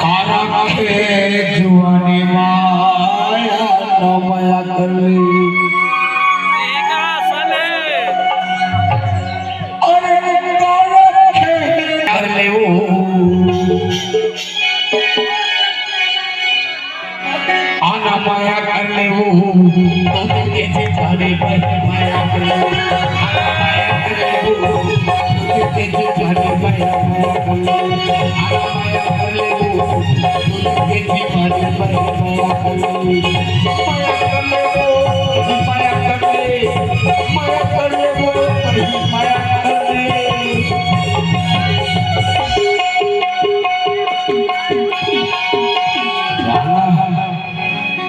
कारा के जुआनी माया न माया कर ली अरे कारा के कर ले आना माया कर ले के जिताने पर माया कर ले आना माया कर ले के जिताने पर माया कर ले आना माया कर ले के जिताने पर माया कर ले माया कर ले माया कर ले माया कर ले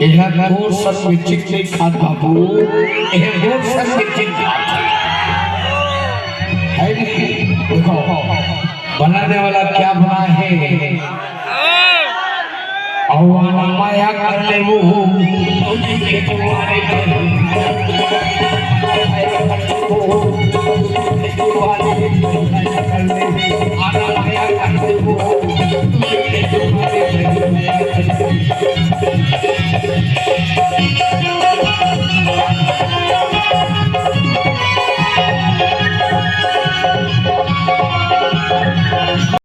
यह घोर सत्य चित्ते खात बाबू यह घोर सत्य चित्त है देखो बनाने वाला क्या बना है और माया कर ले वो तुम्हें तुम्हारे